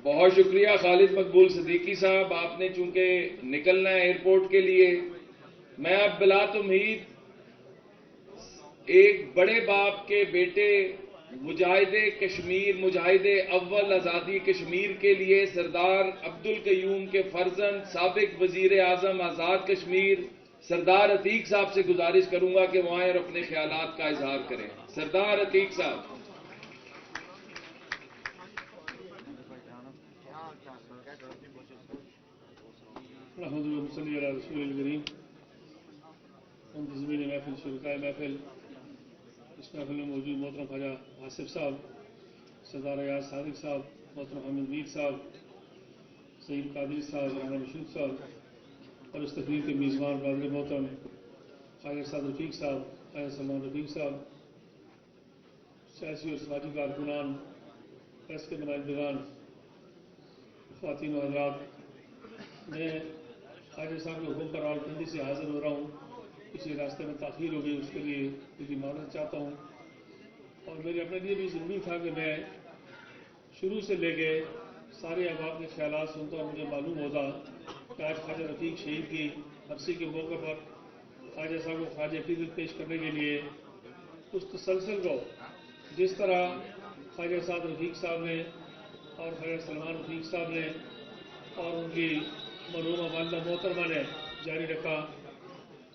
بہت شکریہ خالد مقبول صدیقی صاحب، آپ نے چونکہ نکلنا ہے ایئرپورٹ کے لیے، میں اب بلا تمہید ایک بڑے باپ کے بیٹے مجاہد کشمیر، مجاہد اول آزادی کشمیر کے لیے سردار عبدالقیوم کے فرزند سابق وزیر اعظم آزاد کشمیر سردار عتیق صاحب سے گزارش کروں گا کہ وہ آئیں اور اپنے خیالات کا اظہار کریں۔ سردار عتیق صاحب۔ نحمده ونصلي على رسول الكريم منتظمین محفل، شرکائے محفل، اس محفل میں موجود محترم خواجہ آصف صاحب، سردار ایاز صادق صاحب، محترم حامد میر صاحب، سعید قادری صاحب، رانا مشروق صاحب، اور اس تقریب کے میزبان برادر محترم خواجہ سعد رفیق صاحب، خواجہ سلمان رفیق صاحب، سیاسی اور سماجی کارکنان، پریس کے نمائندگان، خواتین و حضرات، میں خواجہ صاحب کے حکم پر راولپنڈی سے حاضر ہو رہا ہوں۔ کسی راستے میں تاخیر ہو گئی، اس کے لیے میری معذرت چاہتا ہوں، اور میرے اپنے لیے بھی ضروری تھا کہ میں شروع سے لے کے سارے احباب کے خیالات سنتا، اور مجھے معلوم ہوتا کہ آج خواجہ رفیق شہید کی برسی کے موقع پر خواجہ صاحب کو خراج عقیدت پیش کرنے کے لیے اس تسلسل کو جس طرح خواجہ سعد رفیق صاحب نے اور خواجہ سلمان رفیق صاحب نے اور ان کی مرحومہ والدہ محترمہ نے جاری رکھا،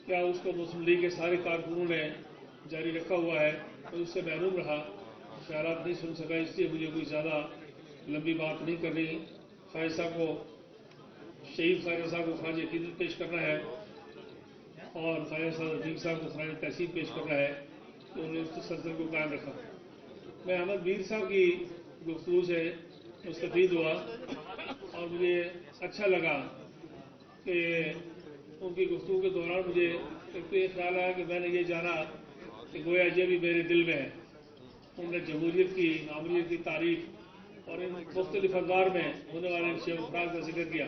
کیا اس کو مسلم لیگ کے سارے کارکنوں نے جاری رکھا ہوا ہے، اور اس سے محروم رہا، خیالات نہیں سن سکا، اس لیے مجھے کوئی زیادہ لمبی بات نہیں کرنی۔ خواجہ صاحب کو، شہید خواجہ صاحب کو خراج عقیدت پیش کرنا ہے، اور خواجہ صاحب رفیق صاحب کو خراج تحسین پیش کرنا ہے کہ انہوں نے اس تسلسل کو قائم رکھا۔ میں احمد میر صاحب کی گفتگو سے مستفید ہوا، اور مجھے اچھا لگا کہ ان کی گفتگو کے دوران مجھے ایک تو یہ خیال آیا کہ میں نے یہ جانا کہ گویا یہ بھی میرے دل میں ہے۔ انہوں نے جمہوریت کی، معمولیت کی تعریف اور ان مختلف ادوار میں ہونے والے ان شیخ افراد کا ذکر کیا،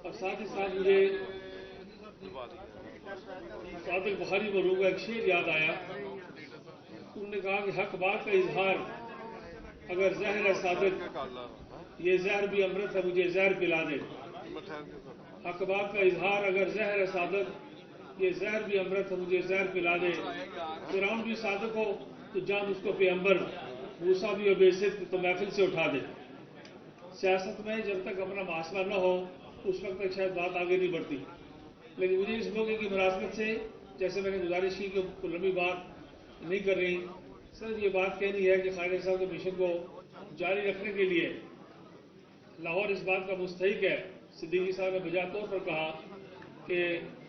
اور ساتھ ہی ساتھ مجھے صادق بخاری مرحوم کا ایک شعر یاد آیا۔ انہوں نے کہا کہ حق بات کا اظہار اگر زہر ہے صادق، یہ زہر بھی امرت ہے مجھے زہر پلا دے۔ حق بات کا اظہار اگر زہر ہے صادق، یہ زہر بھی امرت ہے مجھے زہر پلا دے۔ فرعون بھی صادق ہو تو جان اس کو پیغمبر، موسیٰ بھی ہو بے صدق تو محفل سے اٹھا دے۔ سیاست میں جب تک اپنا محاسبہ نہ ہو اس وقت تک شاید بات آگے نہیں بڑھتی، لیکن مجھے اس موقع کی مناسبت سے، جیسے میں نے گزارش کی کہ کوئی لمبی بات نہیں کر رہی، صرف یہ بات کہنی ہے کہ خواجہ صاحب کے مشن کو جاری رکھنے کے لیے لاہور اس بات کا مستحق ہے۔ صدیقی صاحب نے بجا طور پر کہا کہ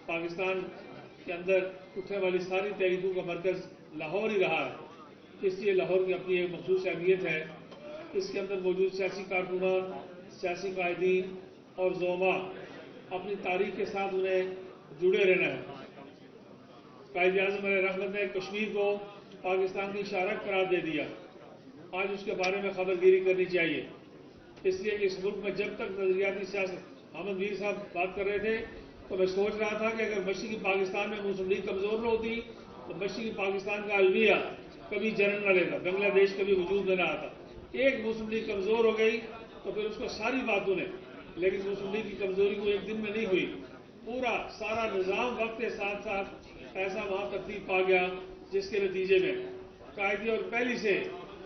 پاکستان کے اندر اٹھنے والی ساری تحریکوں کا مرکز لاہور ہی رہا ہے، اس لیے لاہور کی اپنی ایک مخصوص اہمیت ہے۔ اس کے اندر موجود سیاسی کارکنان، سیاسی قائدین اور زعماء اپنی تاریخ کے ساتھ انہیں جڑے رہنا ہے۔ قائد اعظم علیہ رحمت نے کشمیر کو پاکستان کی شارک قرار دے دیا، آج اس کے بارے میں خبر گیری کرنی چاہیے، اس لیے کہ اس ملک میں جب تک نظریاتی سیاست، حامد میر صاحب بات کر رہے تھے تو میں سوچ رہا تھا کہ اگر مشرقی پاکستان میں مسلم لیگ کمزور نہ ہوتی تو مشرقی پاکستان کا المیہ کبھی جنم نہ لیتا، بنگلہ دیش کبھی وجود میں نہ آتا۔ ایک مسلم لیگ کمزور ہو گئی تو پھر اس کو ساری باتوں نے، لیکن مسلم لیگ کی کمزوری کو ایک دن میں نہیں ہوئی، پورا سارا نظام وقت کے ساتھ ساتھ ایسا وہاں ترتیب پا گیا جس کے نتیجے میں قائدی اور پہلی سے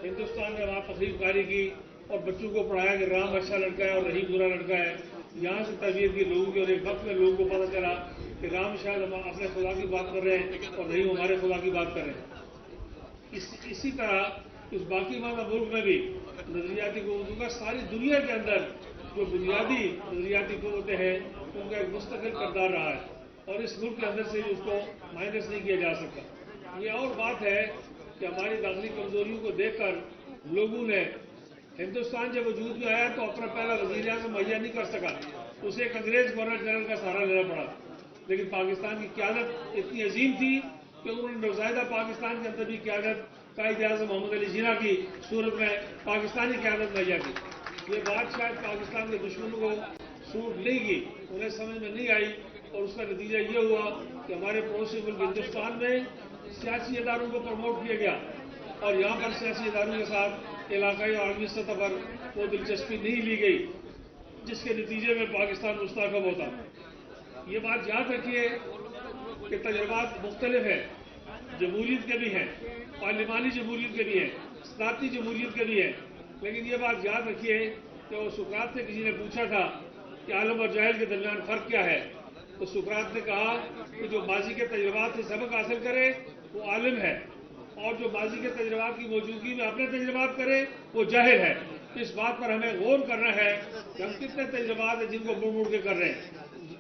ہندوستان نے وہاں تقریب کاری کی اور بچوں کو پڑھایا کہ رام اچھا لڑکا ہے اور رحیم برا لڑکا ہے۔ یہاں سے تربیت کی لوگوں کی، اور ایک وقت میں لوگوں کو پتہ چلا کہ رام شاید ہم اپنے خدا کی بات کر رہے ہیں اور رحیم ہمارے خدا کی بات کر رہے ہیں۔ اسی طرح اس باقی مانا ملک میں بھی نظریاتی قوتوں کا ساری دنیا کے اندر جو بنیادی نظریاتی قوتیں ہیں ان کا ایک مستقل کردار رہا ہے، اور اس ملک کے اندر سے اس کو مائنس نہیں کیا جا سکتا۔ یہ اور بات ہے کہ ہماری داخلی کمزوریوں کو دیکھ کر لوگوں نے، ہندوستان جب وجود میں آیا تو اپنا پہلا وزیر اعظم مہیا نہیں کر سکا، اسے ایک انگریز گورنر جنرل کا سہارا لینا پڑا، لیکن پاکستان کی قیادت اتنی عظیم تھی کہ انہوں نے نوزائیدہ پاکستان کے اندر بھی قیادت قائد اعظم محمد علی جناح کی صورت میں پاکستانی قیادت مہیا کی۔ یہ بات شاید پاکستان کے دشمنوں کو سوٹ نہیں کی، انہیں سمجھ میں نہیں آئی، اور اس کا نتیجہ یہ ہوا کہ ہمارے پڑوسی ملک ہندوستان میں سیاسی اداروں کو پروموٹ کیا گیا، اور یہاں پر سیاسی اداروں کے ساتھ علاقائی اور عالمی سطح پر وہ دلچسپی نہیں لی گئی جس کے نتیجے میں پاکستان مستحکم ہوتا. یہ بات یاد رکھیے کہ تجربات مختلف ہیں، جمہوریت کے بھی ہیں، پارلیمانی جمہوریت کے بھی ہیں، صدارتی جمہوریت کے بھی ہیں، لیکن یہ بات یاد رکھیے کہ وہ سقراط سے کسی نے پوچھا تھا کہ عالم اور جاہل کے درمیان فرق کیا ہے، تو سقراط نے کہا کہ جو ماضی کے تجربات سے سبق حاصل کرے وہ عالم ہے، اور جو ماضی کے تجربات کی موجودگی میں اپنے تجربات کرے وہ جاہل ہے. اس بات پر ہمیں غور کرنا ہے کہ ہم کتنے تجربات ہیں جن کو مڑ مڑ کے کر رہے ہیں.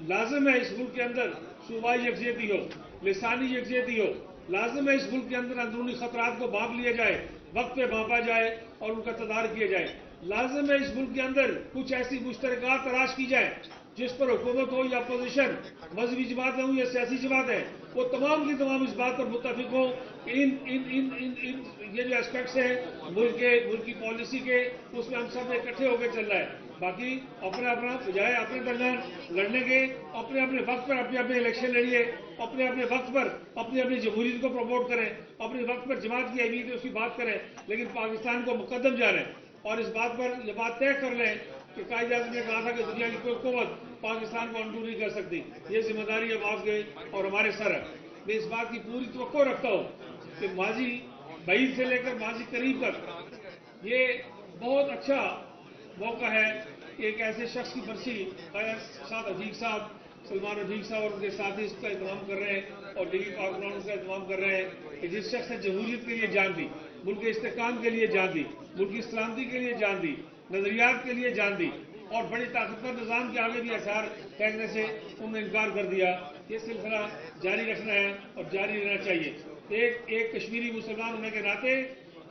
لازم ہے اس ملک کے اندر صوبائی یکجہتی ہو، لسانی یکجہتی ہو. لازم ہے اس ملک کے اندر اندرونی خطرات کو بھانپ لیا جائے، وقت پہ بھانپا جائے اور ان کا تدارک کیا جائے. لازم ہے اس ملک کے اندر کچھ ایسی مشترکات تلاش کی جائے جس پر حکومت ہو یا اپوزیشن، مذہبی جماعتیں ہوں یا سیاسی جماعتیں، وہ تمام کی تمام اس بات پر متفق ہوں کہ یہ جو اسپیکٹس ہیں ملک کی پالیسی کے، اس میں ہم سب اکٹھے ہو کے چل رہا ہے. باقی اپنا اپنا بجائے اپنے درمیان لڑنے کے اپنے اپنے وقت پر اپنے اپنے الیکشن لڑیے، اپنے اپنے وقت پر اپنی اپنی جمہوریت کو پروموٹ کریں، اپنے وقت پر جماعت کی اہمیت ہے اس کی بات کریں، لیکن پاکستان کو مقدم جا رہے ہیں. اور اس بات پر یہ بات طے کر لیں کہ قائد اعظم نے کہا تھا کہ دنیا کی کوئی حکومت پاکستان کو انڈو نہیں کر سکتی. یہ ذمہ داری اب آپ کے اور ہمارے سر ہے. میں اس بات کی پوری توقع رکھتا ہوں کہ ماضی بعید سے لے کر ماضی قریب تک یہ بہت اچھا موقع ہے کہ ایک ایسے شخص کی برسی سعد رفیق صاحب، سلمان رفیق صاحب اور ان کے ساتھی اس کا اہتمام کر رہے ہیں اور دیگر کارکنان اس کا اہتمام کر رہے ہیں کہ جس شخص نے جمہوریت کے لیے جان دی، ملک کے استحکام کے لیے جان دی، ملک کی سلامتی کے لیے جان دی، نظریات کے لیے جان دی اور بڑی طاقتور نظام کے آگے بھی ہتھیار پھینکنے سے انہوں نے انکار کر دیا. یہ سلسلہ جاری رکھنا ہے اور جاری رہنا چاہیے. ایک کشمیری مسلمان ہونے کے ناطے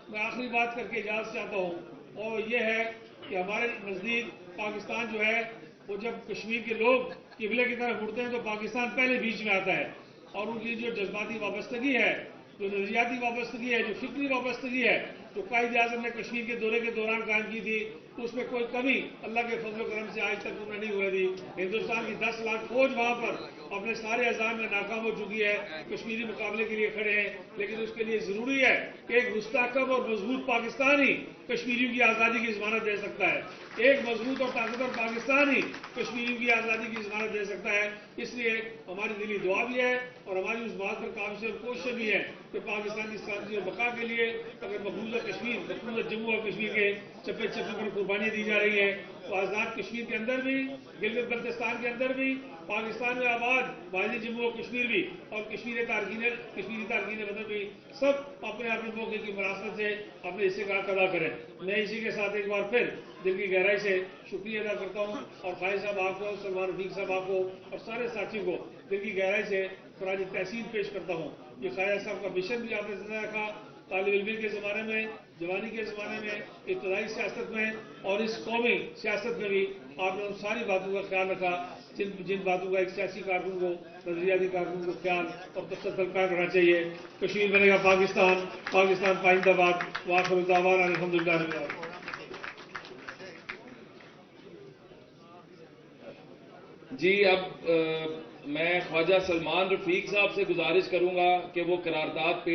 میں آخری بات کر کے اجازت چاہتا ہوں، اور یہ ہے کہ ہمارے نزدیک پاکستان جو ہے وہ جب کشمیر کے لوگ قبلے کی طرف مڑتے ہیں تو پاکستان پہلے بیچ میں آتا ہے، اور ان کی جو جذباتی وابستگی ہے، جو نظریاتی وابستگی ہے، جو فکری وابستگی ہے، جو قائد اعظم نے کشمیر کے دورے کے دوران قائم کی تھی، اس میں کوئی کمی اللہ کے فضل و کرم سے آج تک انہیں نہیں ہونے دی. ہندوستان کی 10 لاکھ فوج وہاں پر اپنے سارے عزائم میں ناکام ہو چکی ہے، کشمیری مقابلے کے لیے کھڑے ہیں، لیکن اس کے لیے ضروری ہے کہ ایک مستحکم اور مضبوط پاکستان ہی کشمیریوں کی آزادی کی ضمانت دے سکتا ہے. ایک مضبوط اور طاقتور پاکستان ہی کشمیریوں کی آزادی کی ضمانت دے سکتا ہے. اس لیے ہماری دلی دعا بھی ہے اور ہماری اس بات پر کام اور کوششیں بھی ہیں کہ پاکستان کی سلامتی اور بقا کے لیے اگر مقبوضہ کشمیر، مقبوضہ جموں اور کشمیر کے چپے چپے پر قربانیاں دی جا رہی ہیں تو آزاد کشمیر کے اندر بھی، گلگت بلتستان کے اندر بھی، پاکستان میں آباد ماضی جموں اور کشمیر بھی، اور کشمیری تارکین وطن بھی سب اپنے اپنے موقع کی مناسبت سے اپنے حصے کا حق ادا کریں. میں اسی کے ساتھ ایک بار پھر دل کی گہرائی سے شکریہ ادا کرتا ہوں اور خالد صاحب آپ کو، سلمان رفیق صاحب آپ کو اور سارے ساتھیوں کو دل کی گہرائی سے خراج تحسین پیش کرتا ہوں. یہ خالد صاحب کا مشن بھی آپ نے زندہ رکھا، طالب علمی کے زمانے میں، جوانی کے زمانے میں، ابتدائی سیاست میں اور اس قومی سیاست میں بھی آپ نے ان ساری باتوں کا خیال رکھا جن باتوں کا ایک سیاسی کارکن کو، نظریاتی کارکن کو خیال اور تسلسل قائم رکھنا چاہیے. کشمیر بنے گا پاکستان، پاکستان پائندہ باد. وآخر دعوانا الحمدللہ رب العالمین. جی اب میں خواجہ سلمان رفیق صاحب سے گزارش کروں گا کہ وہ قرارداد پیش